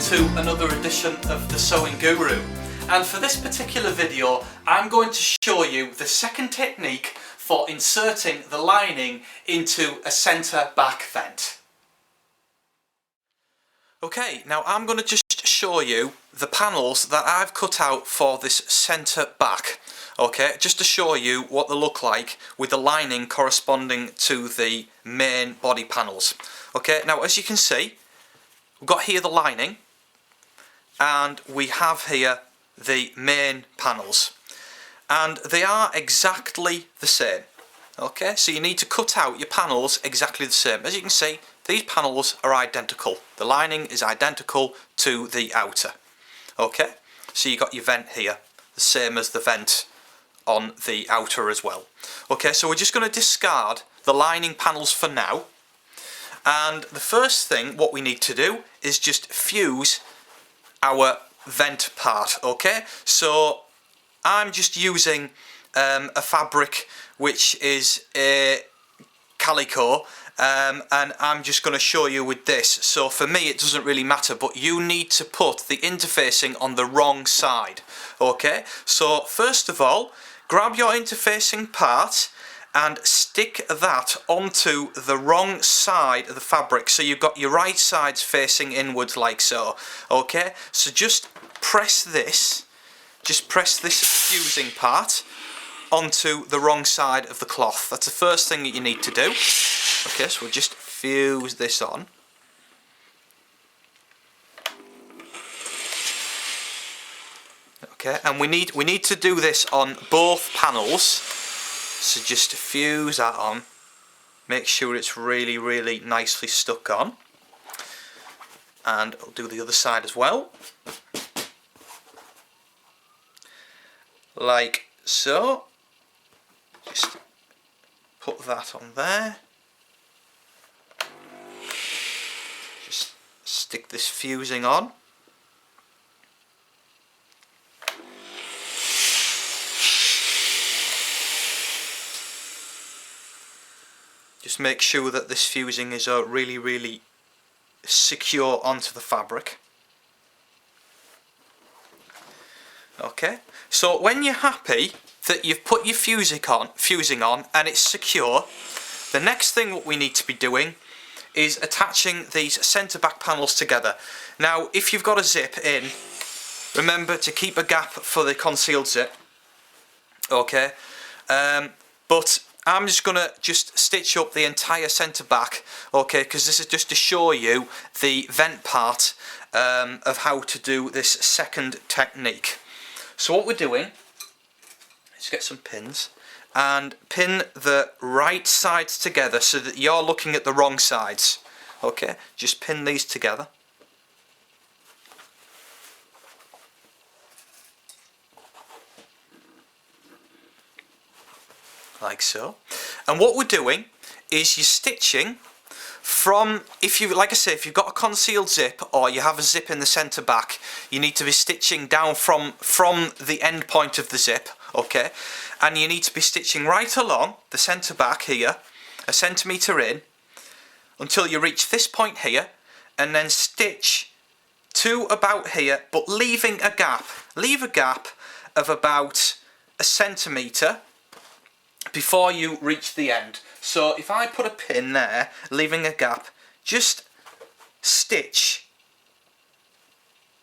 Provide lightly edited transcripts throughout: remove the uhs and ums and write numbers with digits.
to another edition of The Sewing Guru, and for this particular video I'm going to show you the second technique for inserting the lining into a centre back vent. Okay, now I'm going to just show you the panels that I've cut out for this centre back, okay, just to show you what they look like with the lining corresponding to the main body panels. Okay, now as you can see, we've got here the lining and we have here the main panels, and they are exactly the same. Okay, so you need to cut out your panels exactly the same. As you can see, these panels are identical. The lining is identical to the outer. Okay, so you got your vent here, the same as the vent on the outer as well. Okay, so we're just going to discard the lining panels for now. And the first thing what we need to do is just fuse our vent part. Okay, so I'm just using a fabric which is a calico, and I'm just going to show you with this. So for me it doesn't really matter, but you need to put the interfacing on the wrong side. Okay, so first of all, grab your interfacing part and stick that onto the wrong side of the fabric, so you've got your right sides facing inwards like so. Okay, so just press this fusing part onto the wrong side of the cloth. That's the first thing that you need to do. Okay, so we'll just fuse this on. Okay, and we need to do this on both panels. So just fuse that on, make sure it's really nicely stuck on, and I'll do the other side as well, like so. Just put that on there, just stick this fusing on. Just make sure that this fusing is really secure onto the fabric. Okay, so when you're happy that you've put your fusing on and it's secure, the next thing what we need to be doing is attaching these centre back panels together. Now if you've got a zip in, remember to keep a gap for the concealed zip. Okay, but I'm just going to stitch up the entire centre back, okay, because this is just to show you the vent part of how to do this second technique. So what we're doing is get some pins and pin the right sides together so that you're looking at the wrong sides. Okay, just pin these together. Like so. And what we're doing is you're stitching from, if you've got a concealed zip or you have a zip in the centre back, you need to be stitching down from the end point of the zip, okay, and you need to be stitching right along the centre back here, a centimetre in, until you reach this point here, and then stitch to about here, but leaving a gap. Leave a gap of about a centimetre before you reach the end. So if I put a pin there, leaving a gap, just stitch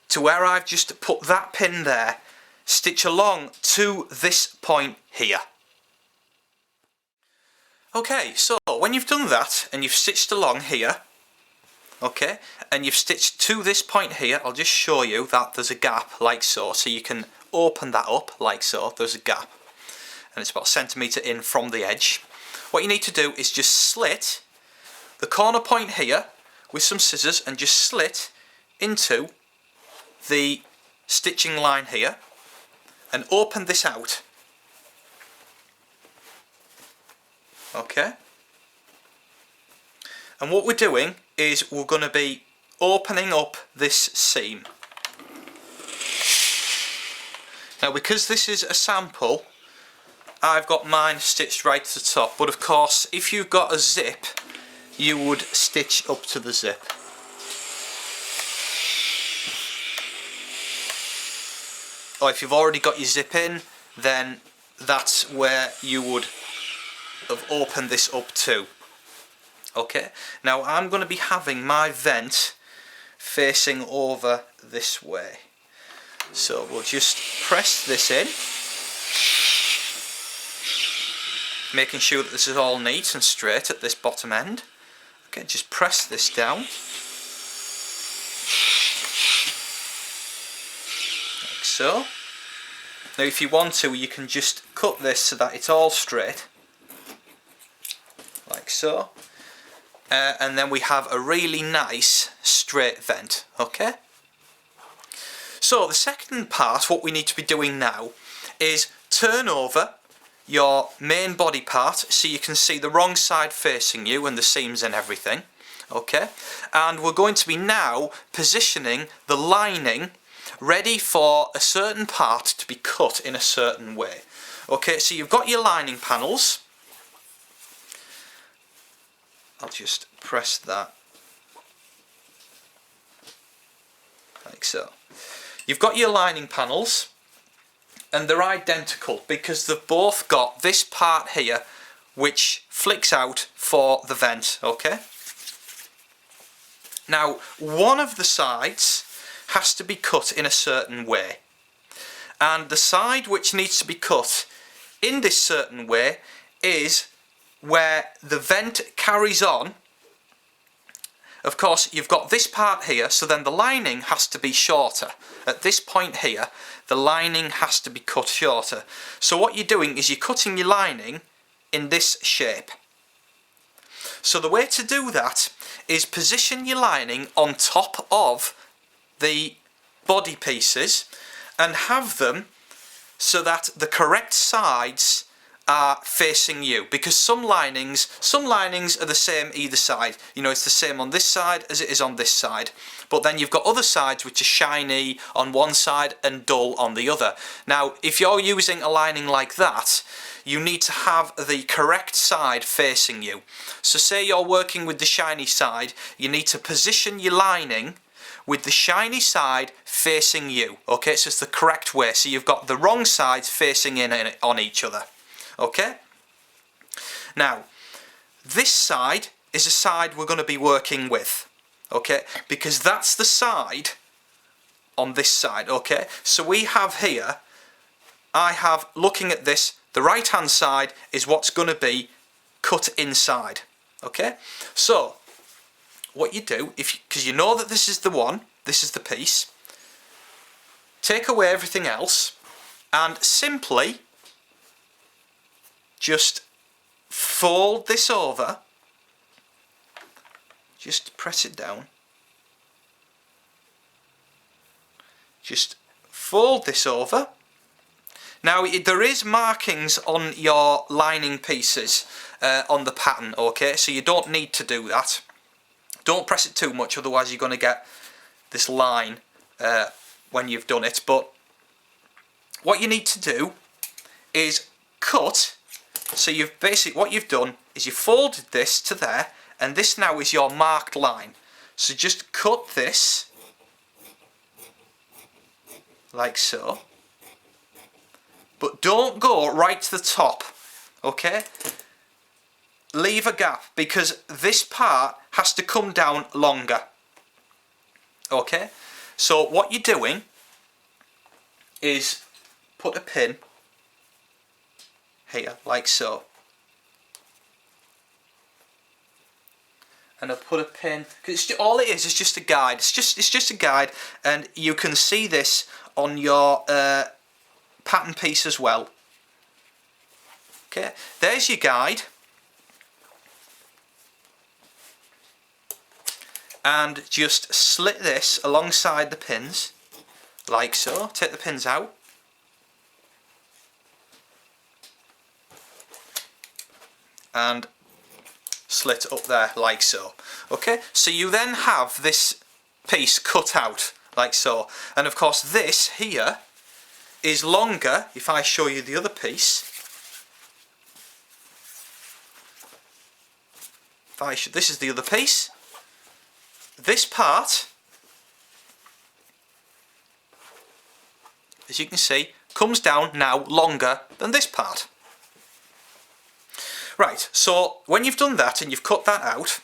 to where I've just put that pin there, stitch along to this point here. Okay, so when you've done that and you've stitched along here, okay, and you've stitched to this point here, I'll just show you that there's a gap like so, so you can open that up like so. There's a gap, and it's about a centimetre in from the edge. What you need to do is just slit the corner point here with some scissors and just slit into the stitching line here and open this out. Okay, and what we're doing is we're going to be opening up this seam. Now because this is a sample, I've got mine stitched right to the top, but of course if you've got a zip you would stitch up to the zip. or if you've already got your zip in, then that's where you would have opened this up to. Okay, now I'm going to be having my vent facing over this way. So we'll just press this in, making sure that this is all neat and straight at this bottom end. Okay, just press this down. Like so. Now if you want to, you can just cut this so that it's all straight. Like so. And then we have a really nice straight vent. Okay? So the second part, what we need to be doing now, is turn over your main body part so you can see the wrong side facing you and the seams and everything. Okay? And we're going to be now positioning the lining ready for a certain part to be cut in a certain way. Okay, so you've got your lining panels. I'll just press that like so. You've got your lining panels, and they're identical because they've both got this part here which flicks out for the vent. Okay, now one of the sides has to be cut in a certain way, and the side which needs to be cut in this certain way is where the vent carries on. Of course, you've got this part here, so then the lining has to be shorter. At this point here, the lining has to be cut shorter. So what you're doing is you're cutting your lining in this shape. So the way to do that is position your lining on top of the body pieces and have them so that the correct sides are facing you, because some linings are the same either side. You know, it's the same on this side as it is on this side, but then you've got other sides which are shiny on one side and dull on the other. Now if you're using a lining like that, you need to have the correct side facing you. So say you're working with the shiny side, you need to position your lining with the shiny side facing you. Okay, so it's the correct way, so you've got the wrong sides facing in on each other. Okay, now this side is a side we're going to be working with, okay, because that's the side on this side. Okay, so we have here, I have, looking at this, the right hand side is what's going to be cut inside. Okay, so what you do, because you know that this is the one, this is the piece, take away everything else and simply just fold this over, just press it down, just fold this over. Now there is markings on your lining pieces on the pattern, okay, so you don't need to do that. Don't press it too much, otherwise you're going to get this line when you've done it. But what you need to do is cut. So you've basically, what you've done is you folded this to there, and this now is your marked line. So just cut this like so, but don't go right to the top, okay? Leave a gap, because this part has to come down longer. Okay, so what you're doing is put a pin here like so, and I'll put a pin, because all it is just a guide. It's just a guide, and you can see this on your pattern piece as well. Okay, there's your guide, and just slit this alongside the pins like so. Take the pins out, and slit up there like so. Okay, so you then have this piece cut out like so, and of course this here is longer. If I show you the other piece, this is the other piece. This part as you can see, comes down now longer than this part. Right, so when you've done that and you've cut that out,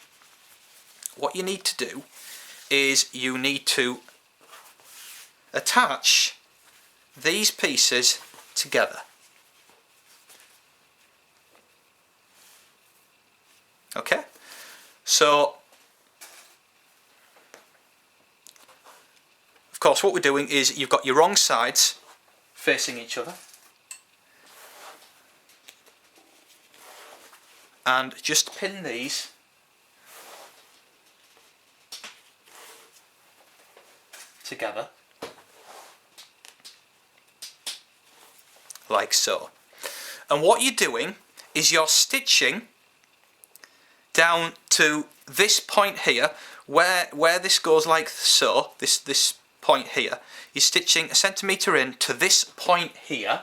what you need to do is you need to attach these pieces together. Okay, so of course what we're doing is you've got your wrong sides facing each other, and just pin these together like so. And what you're doing is you're stitching down to this point here, where this goes like so, this point here. You're stitching a centimetre in to this point here,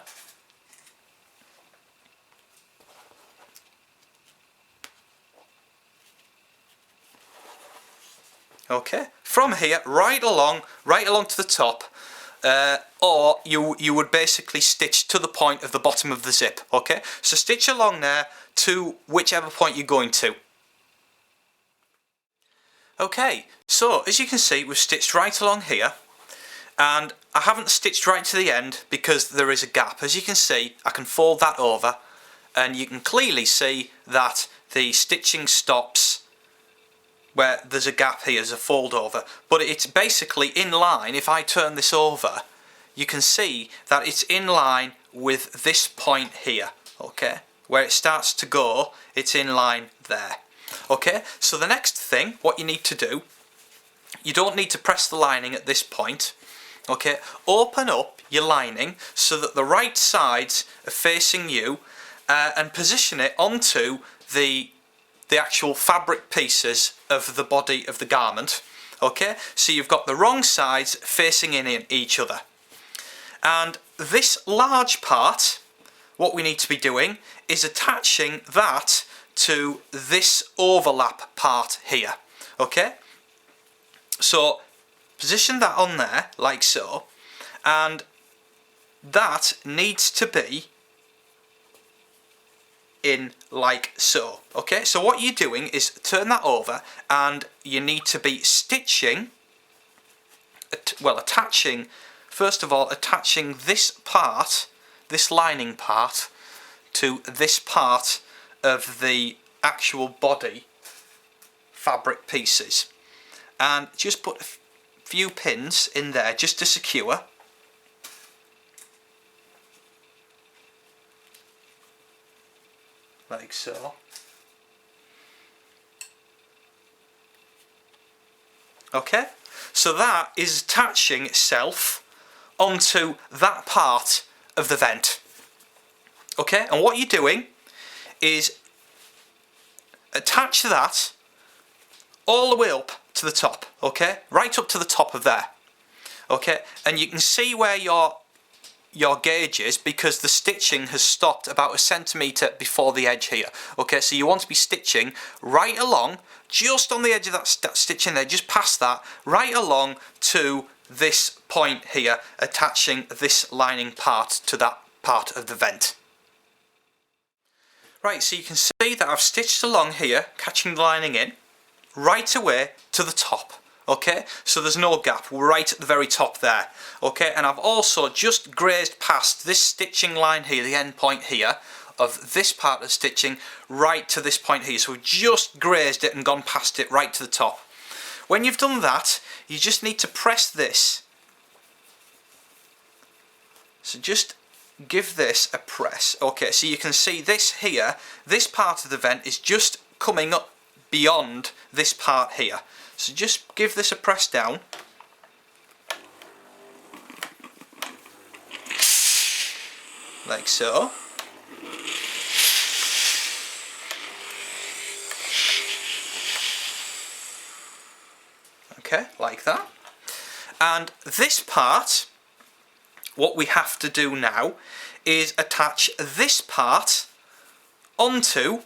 okay, from here right along to the top, or you would basically stitch to the point of the bottom of the zip. Okay, so stitch along there to whichever point you're going to. Okay, so as you can see, we've stitched right along here, and I haven't stitched right to the end because there is a gap. As you can see, I can fold that over, and you can clearly see that the stitching stops where there's a gap here, there's a fold over, but it's basically in line. If I turn this over, you can see that it's in line with this point here, okay, where it starts to go, it's in line there. Okay, so the next thing, what you need to do, you don't need to press the lining at this point. Okay, open up your lining so that the right sides are facing you, and position it onto the actual fabric pieces of the body of the garment. Okay, so you've got the wrong sides facing in each other. And this large part, what we need to be doing is attaching that to this overlap part here. Okay, so position that on there like so, and that needs to be in like so. Okay, so what you're doing is turn that over, and you need to be stitching, well, attaching, first of all attaching this part, this lining part, to this part of the actual body fabric pieces, and just put a few pins in there just to secure. Like so. Okay, so that is attaching itself onto that part of the vent. Okay, and what you're doing is attach that all the way up to the top, okay, right up to the top of there. Okay, and you can see where your gauge is because the stitching has stopped about 1 centimetre before the edge here. Okay, so you want to be stitching right along, just on the edge of that stitching there, just past that, right along to this point here, attaching this lining part to that part of the vent. Right, so you can see that I've stitched along here, catching the lining in, right away to the top. Okay, so there's no gap, we're right at the very top there. Okay, and I've also just grazed past this stitching line here, the end point here, of this part of stitching, right to this point here. So we've just grazed it and gone past it right to the top. When you've done that, you just need to press this. So just give this a press. Okay, so you can see this here, this part of the vent is just coming up beyond this part here. So just give this a press down. Like so. Okay, like that. And this part, what we have to do now is attach this part onto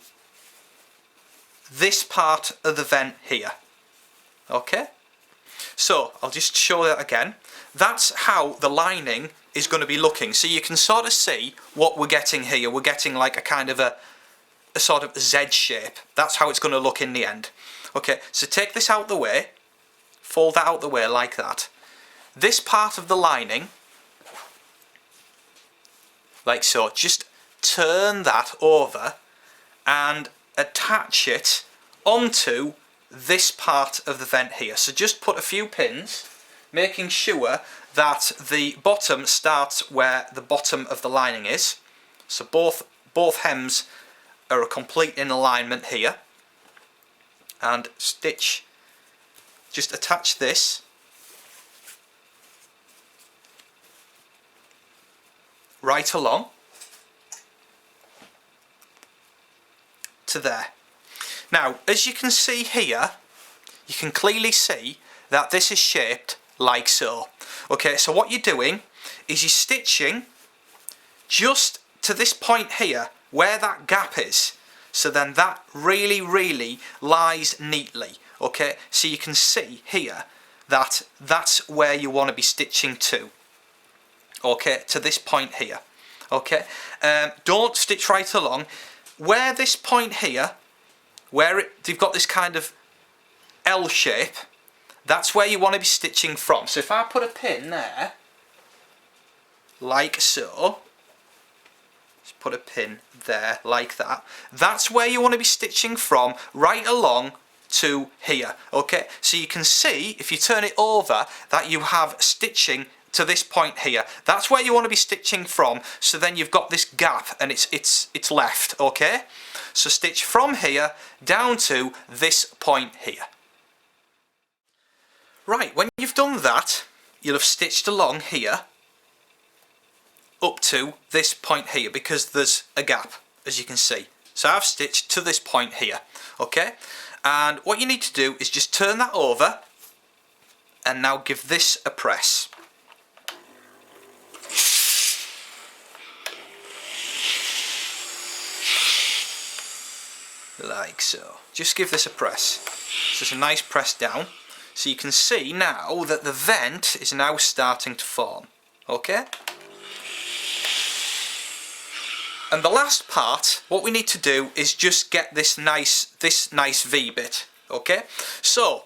this part of the vent here. Okay, so I'll just show that again. that's how the lining is going to be looking. So you can sort of see what we're getting here. We're getting like a kind of a sort of Z shape. That's how it's going to look in the end. Okay, so take this out the way, fold that out the way like that. This part of the lining, like so, just turn that over and attach it onto this part of the vent here. So just put a few pins, making sure that the bottom starts where the bottom of the lining is. So both hems are complete in alignment here. And stitch, just attach this right along to there. Now, as you can see here, you can clearly see that this is shaped like so. Okay, so what you're doing is you're stitching just to this point here, where that gap is. So then that really lies neatly. Okay, so you can see here that that's where you want to be stitching to. Okay, to this point here. Okay, don't stitch right along. Where this point here, where you've got this kind of L shape, that's where you want to be stitching from. So if I put a pin there, like so, just put a pin there like that, that's where you want to be stitching from, right along to here. Okay, so you can see if you turn it over that you have stitching to this point here. That's where you want to be stitching from, so then you've got this gap and it's left. Okay, so stitch from here down to this point here. Right, when you've done that, you'll have stitched along here up to this point here, because there's a gap, as you can see. So I've stitched to this point here. Okay, and what you need to do is just turn that over and now give this a press. Like so. Just give this a press. Just a nice press down. So you can see now that the vent is now starting to form. Okay? And the last part, what we need to do is just get this nice V bit. Okay? So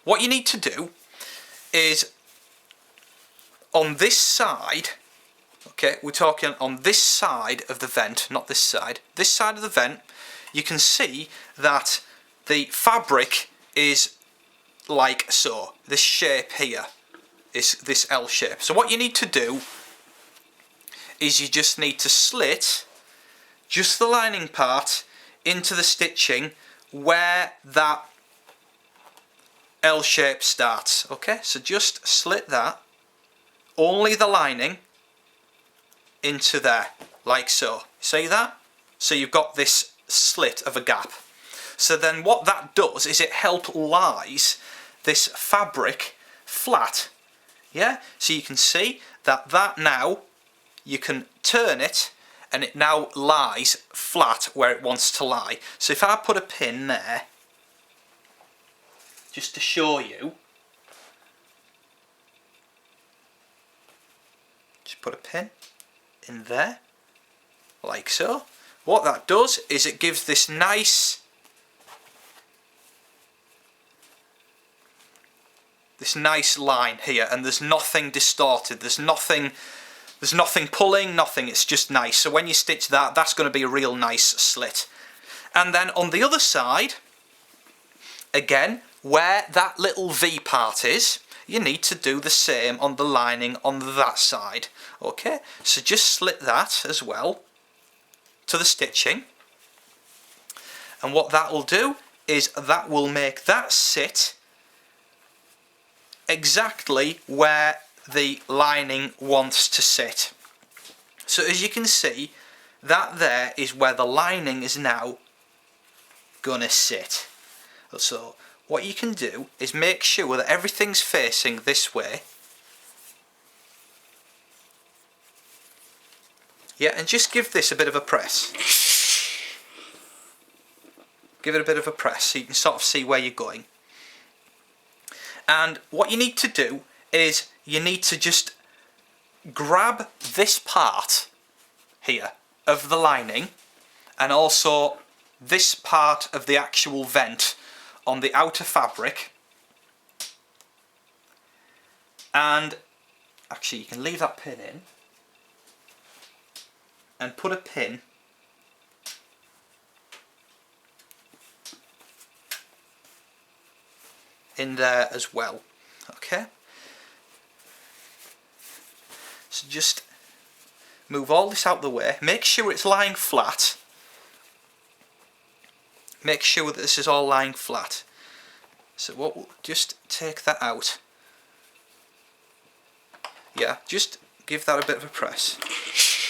what you need to do is on this side, okay, we're talking on this side of the vent, not this side of the vent, you can see that the fabric is like so. This shape here is this L shape. So what you need to do is you just need to slit just the lining part into the stitching where that L shape starts. Okay, so just slit that, only the lining, into there, like so. See that? So you've got this slit of a gap. So then what that does is it helps lies this fabric flat. Yeah, so you can see that now you can turn it and it now lies flat where it wants to lie. So if I put a pin there just to show you, just put a pin in there like so. What that does is it gives this nice line here, and there's nothing distorted, there's nothing pulling, nothing, it's just nice. So when you stitch that, that's going to be a real nice slit. And then on the other side, again, where that little V part is, you need to do the same on the lining on that side. Okay, so just slit that as well to the stitching, and what that will do is that will make that sit exactly where the lining wants to sit. So as you can see, that there is where the lining is now gonna sit. So what you can do is make sure that everything's facing this way. Yeah, and just give this a bit of a press. Give it a bit of a press so you can sort of see where you're going. And what you need to do is you need to just grab this part here of the lining and also this part of the actual vent on the outer fabric, and actually you can leave that pin in and put a pin in there as well. Okay, so just move all this out the way, make sure it's lying flat, make sure that this is all lying flat. So what we'll just take that out, yeah, just give that a bit of a press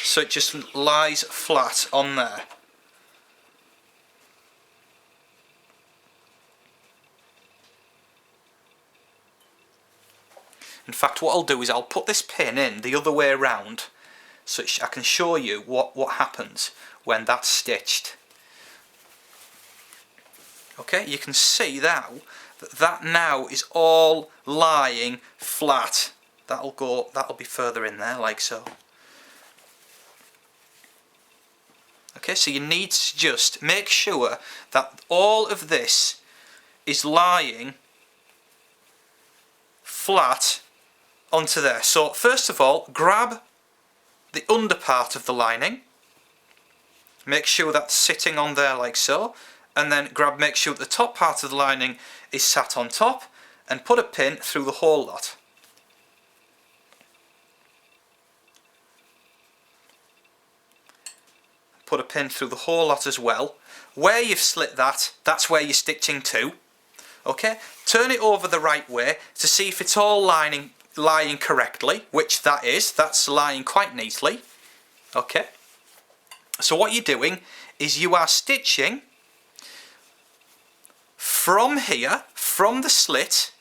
so it just lies flat on there. In fact, what I'll do is I'll put this pin in the other way around so I can show you what happens when that's stitched. Okay, you can see now that now is all lying flat. That'll be further in there like so. Okay, so you need to just make sure that all of this is lying flat onto there. So first of all, grab the under part of the lining, make sure that's sitting on there like so, and then make sure that the top part of the lining is sat on top, and put a pin through the whole lot. Put a pin through the whole lot as well. Where you've slit that, that's where you're stitching to. Okay, turn it over the right way to see if it's all lying correctly, which that is. That's lying quite neatly. Okay, so what you're doing is you are stitching from here, from the slit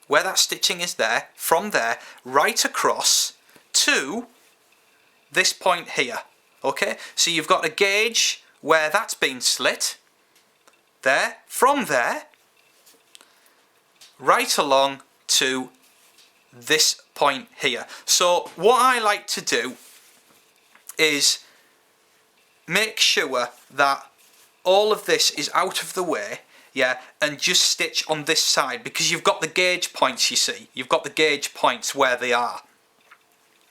where that stitching is there, from there right across to this point here. Okay, so you've got a gauge where that's been slit there, from there right along to this point here. So what I like to do is make sure that all of this is out of the way, yeah, and just stitch on this side, because you've got the gauge points, you see, you've got the gauge points where they are.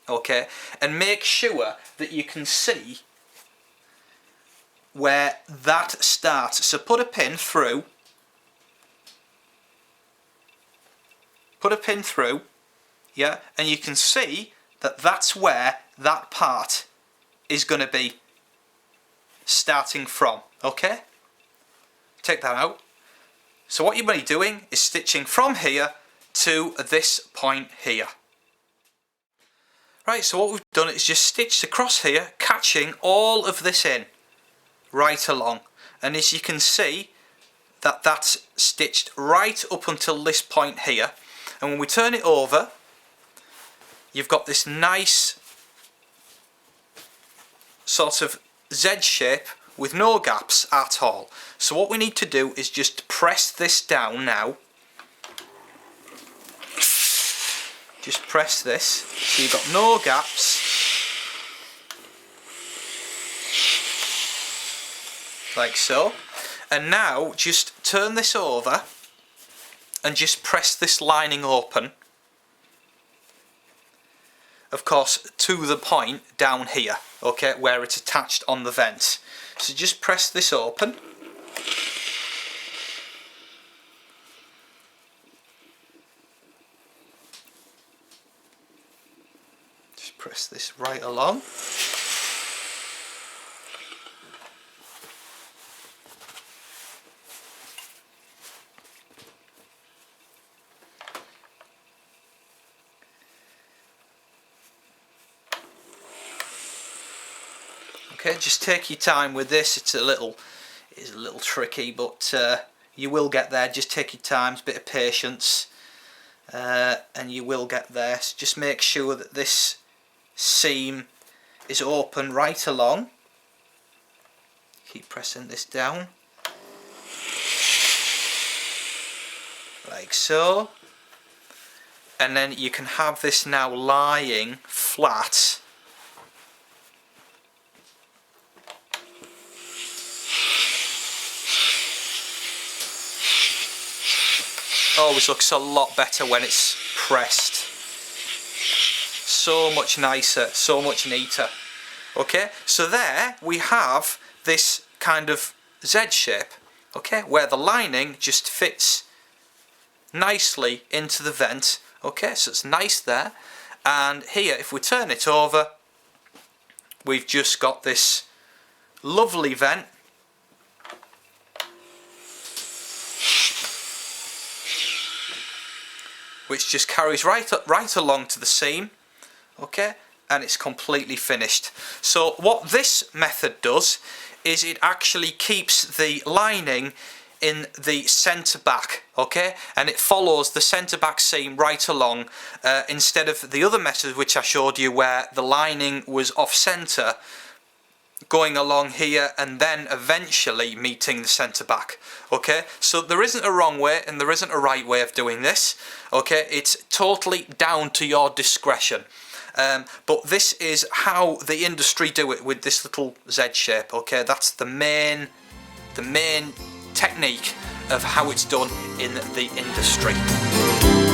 Okay, and make sure that you can see where that starts. So put a pin through, yeah, and you can see that that's where that part is going to be starting from. Okay, take that out. So what you're going to be doing is stitching from here to this point here. Right, so what we've done is just stitched across here, catching all of this in right along, and as you can see that that's stitched right up until this point here. And when we turn it over, you've got this nice sort of Z shape with no gaps at all. So what we need to do is just press this down now. Just press this so you've got no gaps. Like so. And now just turn this over and just press this lining open, of course, to the point down here, okay, where it's attached on the vent. So just press this open. Just press this right along. Okay, just take your time with this. It's a little tricky, but you will get there. Just take your time, a bit of patience, and you will get there. So just make sure that this seam is open right along. Keep pressing this down, like so. and then you can have this now lying flat. Always looks a lot better when it's pressed. So much nicer, so much neater. Okay, so there we have this kind of Z shape, okay, where the lining just fits nicely into the vent. Okay, so it's nice there. And here, if we turn it over, we've just got this lovely vent. Which just carries right along to the seam, okay, and it's completely finished. So what this method does is it actually keeps the lining in the centre back, okay, and it follows the centre back seam right along, instead of the other method which I showed you where the lining was off centre, going along here and then eventually meeting the centre back. Okay, so there isn't a wrong way and there isn't a right way of doing this. Okay, it's totally down to your discretion. But this is how the industry do it with this little Z shape. Okay, that's the main technique of how it's done in the industry.